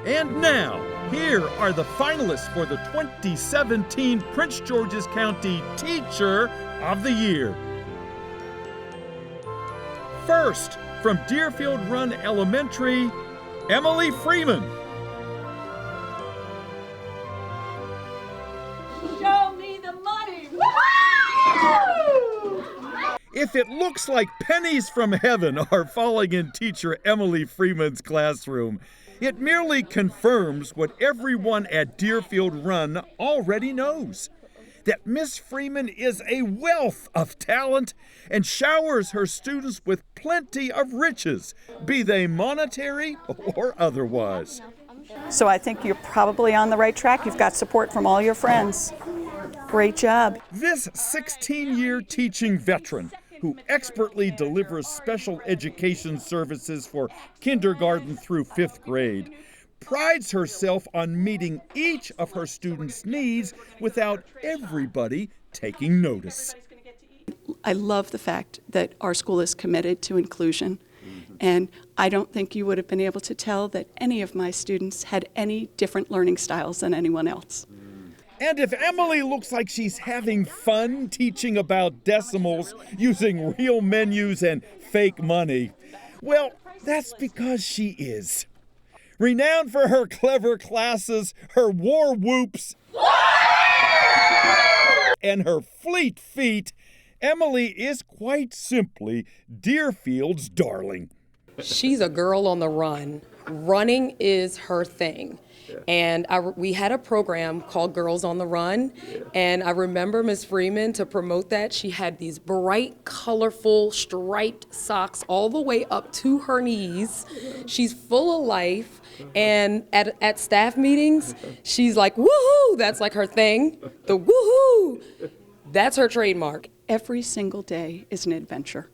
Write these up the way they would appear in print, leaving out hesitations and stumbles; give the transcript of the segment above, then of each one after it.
And now, here are the finalists for the 2017 Prince George's County Teacher of the Year. First, from Deerfield Run Elementary, Emily Freeman. Show me the money! If it looks like pennies from heaven are falling in teacher Emily Freeman's classroom, it merely confirms what everyone at Deerfield Run already knows, that Miss Freeman is a wealth of talent and showers her students with plenty of riches, be they monetary or otherwise. So I think you're probably on the right track. You've got support from all your friends. Great job. This 16-year teaching veteran, who expertly delivers special education services for kindergarten through 5th grade, prides herself on meeting each of her students' needs without everybody taking notice. I love the fact that our school is committed to inclusion, and I don't think you would have been able to tell that any of my students had any different learning styles than anyone else. And if Emily looks like she's having fun teaching about decimals using real menus and fake money, well, that's because she is. Renowned for her clever classes, her war whoops, and her fleet feet, Emily is quite simply Deerfield's darling. She's a girl on the run. Running is her thing. And we had a program called Girls on the Run, and I remember Ms. Freeman, to promote that, she had these bright, colorful, striped socks all the way up to her knees. She's full of life, and at staff meetings, she's like, woohoo, that's like her thing. The woohoo, that's her trademark. Every single day is an adventure.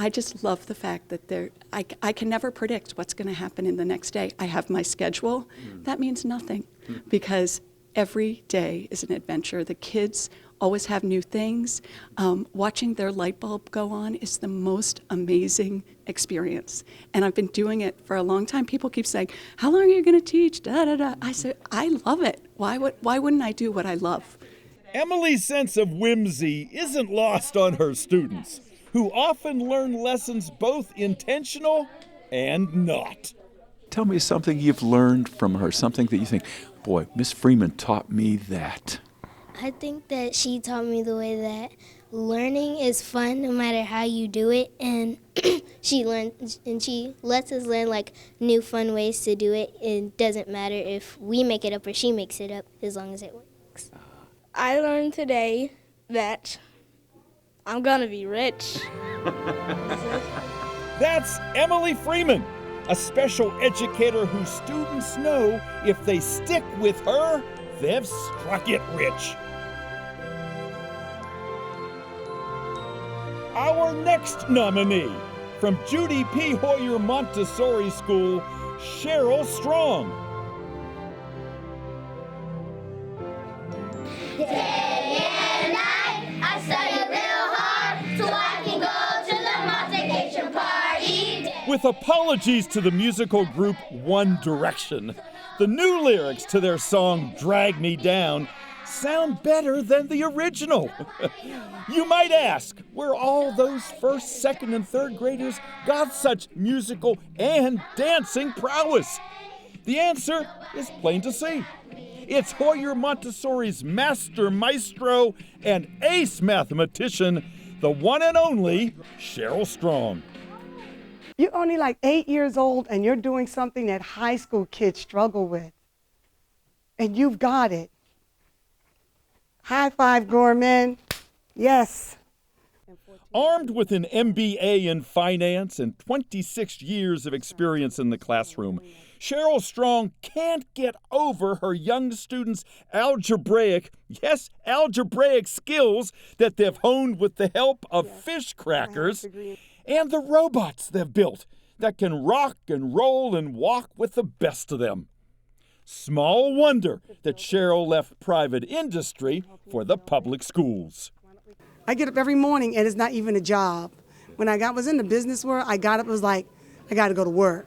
I just love the fact that I can never predict what's going to happen in the next day. I have my schedule. That means nothing, because every day is an adventure. The kids always have new things. Watching their light bulb go on is the most amazing experience. And I've been doing it for a long time. People keep saying, how long are you going to teach? Da, da, da. I say, I love it. Why wouldn't I do what I love? Emily's sense of whimsy isn't lost on her students, who often learn lessons both intentional and not. Tell me something you've learned from her, something that you think, boy, Miss Freeman taught me that. I think that she taught me the way that learning is fun no matter how you do it, and she lets us learn like new fun ways to do it. It doesn't matter if we make it up or she makes it up, as long as it works. I learned today that I'm gonna be rich. That's Emily Freeman, a special educator whose students know if they stick with her, they've struck it rich. Our next nominee, from Judy P. Hoyer Montessori School, Cheryl Strong. Day and night, I study real hard so I can go to the multiplication party. With apologies to the musical group One Direction, the new lyrics to their song Drag Me Down sound better than the original. You might ask, where all those first, second, and third graders got such musical and dancing prowess? The answer is plain to see. It's Hoyer Montessori's master maestro and ace mathematician, the one and only Cheryl Strong. You're only like 8 years old and you're doing something that high school kids struggle with. And you've got it. High five, Gorman. Yes. Armed with an MBA in finance and 26 years of experience in the classroom, Cheryl Strong can't get over her young students' algebraic skills that they've honed with the help of fish crackers and the robots they've built that can rock and roll and walk with the best of them. Small wonder that Cheryl left private industry for the public schools. I get up every morning and it's not even a job. When I was in the business world, I got up and was like, I got to go to work.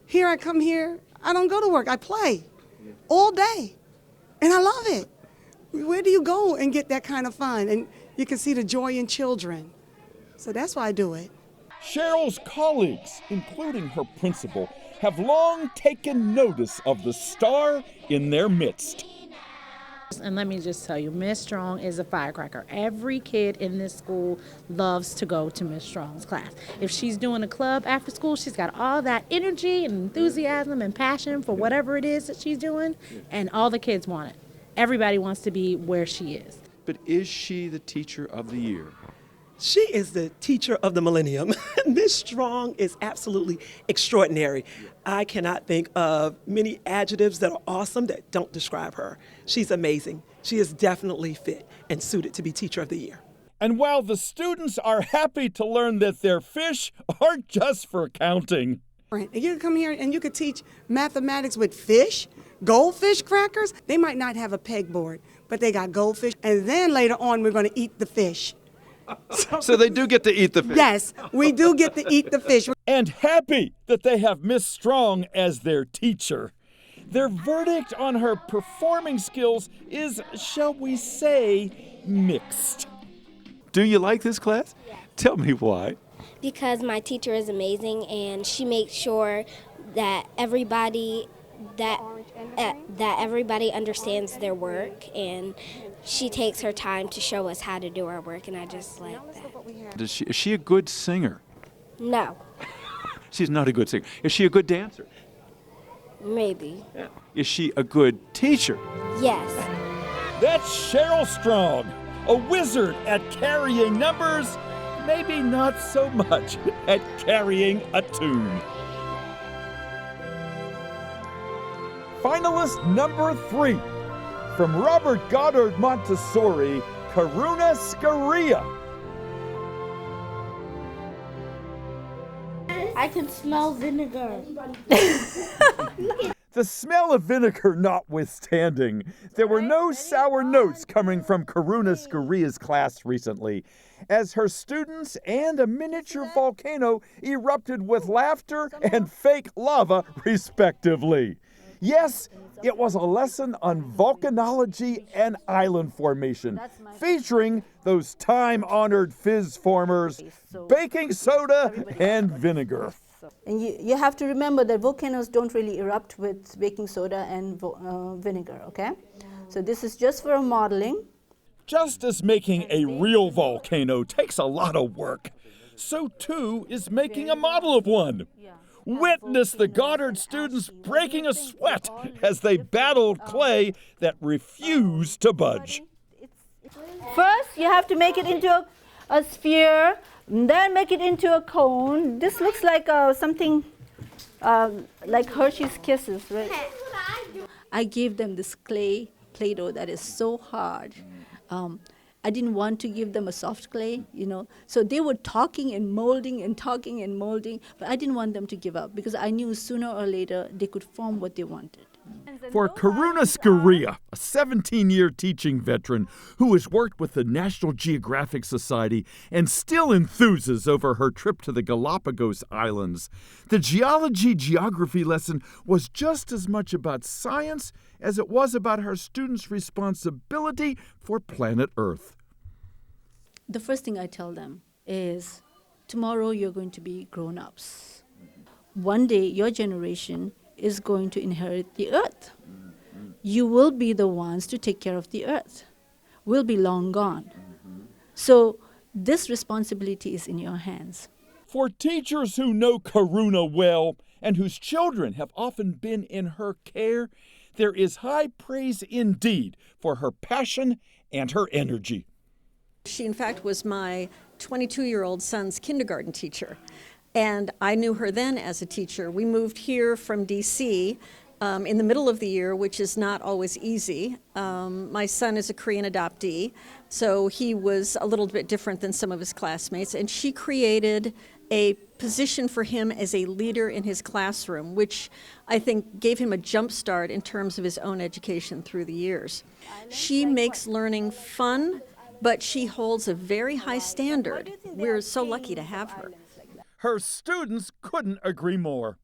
Here I come here, I don't go to work. I play all day, and I love it. Where do you go and get that kind of fun? And you can see the joy in children. So that's why I do it. Cheryl's colleagues, including her principal, have long taken notice of the star in their midst. And let me just tell you, Miss Strong is a firecracker. Every kid in this school loves to go to Miss Strong's class. If she's doing a club after school, she's got all that energy and enthusiasm and passion for whatever it is that she's doing, and all the kids want it. Everybody wants to be where she is. But is she the teacher of the year? She is the teacher of the millennium. Miss Strong is absolutely extraordinary. I cannot think of many adjectives that are awesome that don't describe her. She's amazing. She is definitely fit and suited to be teacher of the year. And while the students are happy to learn that their fish aren't just for counting. And you can come here and you could teach mathematics with fish, goldfish crackers. They might not have a pegboard, but they got goldfish. And then later on, we're going to eat the fish. So they do get to eat the fish. Yes, we do get to eat the fish. And happy that they have Miss Strong as their teacher. Their verdict on her performing skills is, shall we say, mixed. Do you like this class? Yes. Tell me why. Because my teacher is amazing, and she makes sure that everybody understands their work, and she takes her time to show us how to do our work, and I just like that. Is she a good singer? No, She's not a good singer. Is she a good dancer? maybe. Yeah. Is she a good teacher? Yes. That's Cheryl Strong, a wizard at carrying numbers, maybe not so much at carrying a tune. Finalist number 3, from Robert Goddard Montessori, Karuna Scaria. I can smell vinegar. The smell of vinegar notwithstanding, there were no sour notes coming from Karuna Scaria's class recently, as her students and a miniature volcano erupted with laughter and fake lava, respectively. Yes, it was a lesson on volcanology and island formation, featuring those time-honored fizz formers, baking soda and vinegar. And you have to remember that volcanoes don't really erupt with baking soda and vinegar, okay? So this is just for a modeling. Just as making a real volcano takes a lot of work, so too is making a model of one. Witness the Goddard students breaking a sweat as they battled clay that refused to budge. First, you have to make it into a sphere, then make it into a cone. This looks like something like Hershey's Kisses, right? I gave them this clay Play-Doh that is so hard. I didn't want to give them a soft clay, So they were talking and molding, but I didn't want them to give up because I knew sooner or later they could form what they wanted. For Karuna Scaria, a 17-year teaching veteran who has worked with the National Geographic Society and still enthuses over her trip to the Galapagos Islands, the geography lesson was just as much about science as it was about her students' responsibility for planet Earth. The first thing I tell them is, tomorrow you're going to be grown-ups. One day your generation is going to inherit the earth. You will be the ones to take care of the earth. We'll be long gone. So this responsibility is in your hands. For teachers who know Karuna well and whose children have often been in her care, there is high praise indeed for her passion and her energy. She, in fact, was my 22-year-old son's kindergarten teacher. And I knew her then as a teacher. We moved here from D.C. In the middle of the year, which is not always easy. My son is a Korean adoptee, so he was a little bit different than some of his classmates. And she created a position for him as a leader in his classroom, which I think gave him a jump start in terms of his own education through the years. She makes learning fun, but she holds a very high standard. We're so lucky to have her. Her students couldn't agree more.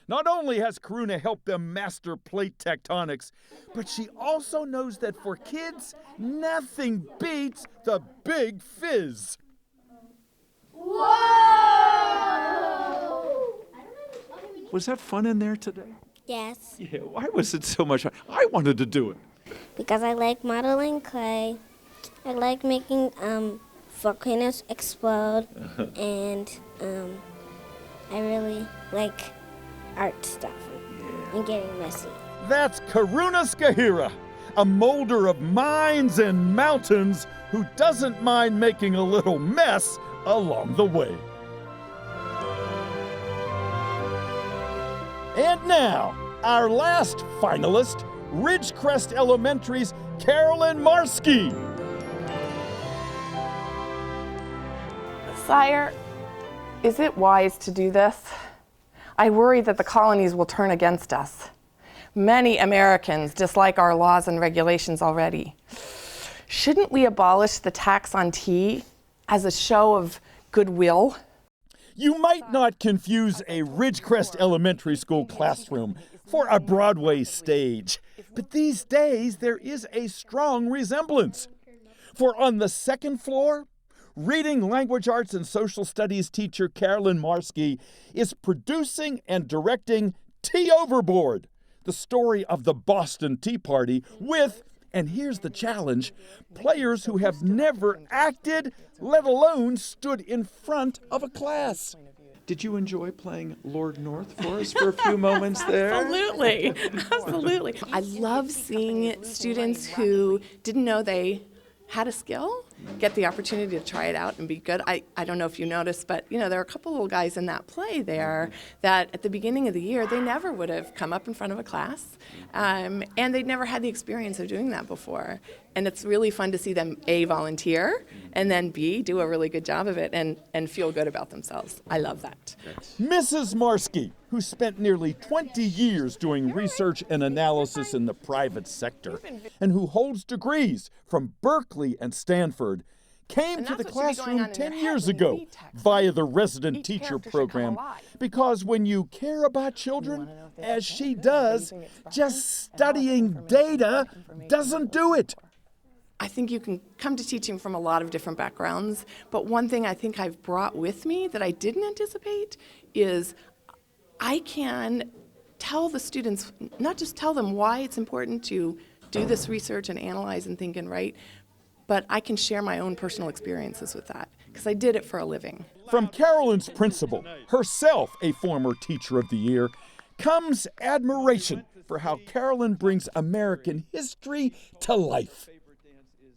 Not only has Karuna helped them master plate tectonics, but she also knows that for kids, nothing beats the big fizz. Whoa! Was that fun in there today? Yes. Yeah, why was it so much fun? I wanted to do it. Because I like modeling clay. I like making volcanoes explode. And I really like art stuff and getting messy. That's Karuna Scaria, a molder of mines and mountains who doesn't mind making a little mess along the way. And now, our last finalist, Ridgecrest Elementary's Carolyn Marski. Sire, is it wise to do this? I worry that the colonies will turn against us. Many Americans dislike our laws and regulations already. Shouldn't we abolish the tax on tea as a show of goodwill? You might not confuse a Ridgecrest Elementary School classroom for a Broadway stage, but these days there is a strong resemblance. For on the second floor, Reading, Language Arts, and Social Studies teacher Carolyn Marski is producing and directing Tea Overboard, the story of the Boston Tea Party with, and here's the challenge, players who have never acted, let alone stood in front of a class. Did you enjoy playing Lord North for us for a few moments there? Absolutely. Absolutely. I love seeing students who didn't know they had a skill get the opportunity to try it out and be good. I don't know if you noticed, but there are a couple little guys in that play there that at the beginning of the year, they never would have come up in front of a class, and they'd never had the experience of doing that before. And it's really fun to see them, A, volunteer, and then B, do a really good job of it and feel good about themselves. I love that. Mrs. Marski, who spent nearly 20 years doing research and analysis in the private sector, and who holds degrees from Berkeley and Stanford, came to the classroom 10 years ago via the resident teacher program, because when you care about children, as she does, just studying data doesn't do it. I think you can come to teaching from a lot of different backgrounds, but one thing I think I've brought with me that I didn't anticipate is I can tell the students, not just tell them why it's important to do this research and analyze and think and write, but I can share my own personal experiences with that, because I did it for a living. From Carolyn's principal, herself a former Teacher of the Year, comes admiration for how Carolyn brings American history to life.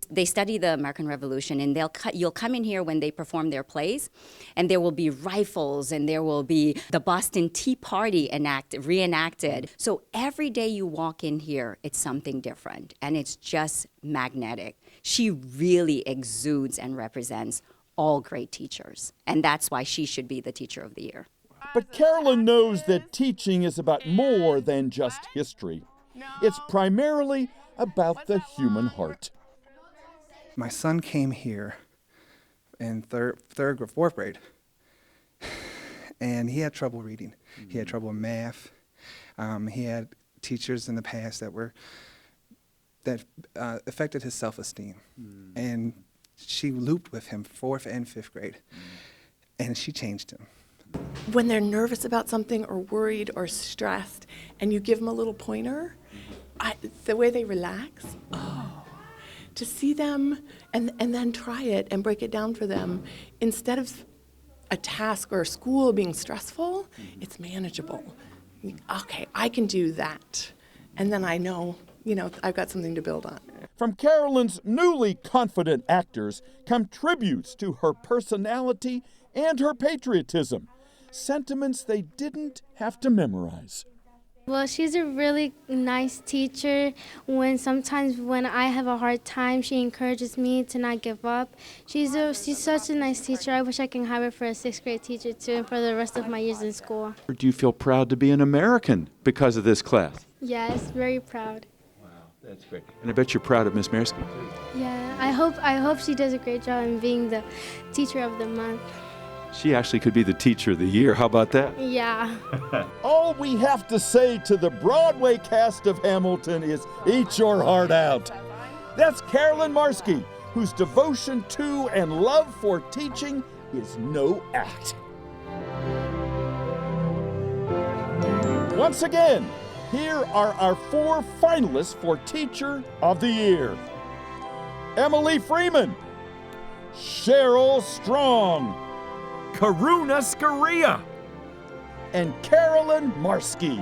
They study the American Revolution, and you'll come in here when they perform their plays, and there will be rifles, and there will be the Boston Tea Party reenacted. So every day you walk in here, it's something different, and it's just magnetic. She really exudes and represents all great teachers, and that's why she should be the Teacher of the Year. But Carolyn knows that teaching is about more than just history. It's primarily about the human heart. My son came here in third or fourth grade, and he had trouble reading. He had trouble in math. He had teachers in the past that affected his self-esteem. And she looped with him fourth and fifth grade, and she changed him. When they're nervous about something or worried or stressed, and you give them a little pointer, the way they relax, to see them and then try it and break it down for them, instead of a task or a school being stressful, it's manageable. Okay, I can do that. And then I know, I've got something to build on. From Carolyn's newly confident actors come tributes to her personality and her patriotism, sentiments they didn't have to memorize. Well, she's a really nice teacher. Sometimes when I have a hard time, she encourages me to not give up. She's such a nice teacher. I wish I can have her for a 6th grade teacher too, and for the rest of my years in school. Do you feel proud to be an American because of this class? Yes, very proud. Wow, that's great. And I bet you're proud of Miss Marski. Yeah, I hope she does a great job in being the teacher of the month. She actually could be the teacher of the year. How about that? Yeah. All we have to say to the Broadway cast of Hamilton is eat your heart out. That's Carolyn Marski, whose devotion to and love for teaching is no act. Once again, here are our 4 finalists for Teacher of the Year. Emily Freeman, Cheryl Strong, Karuna Scaria, and Carolyn Marski.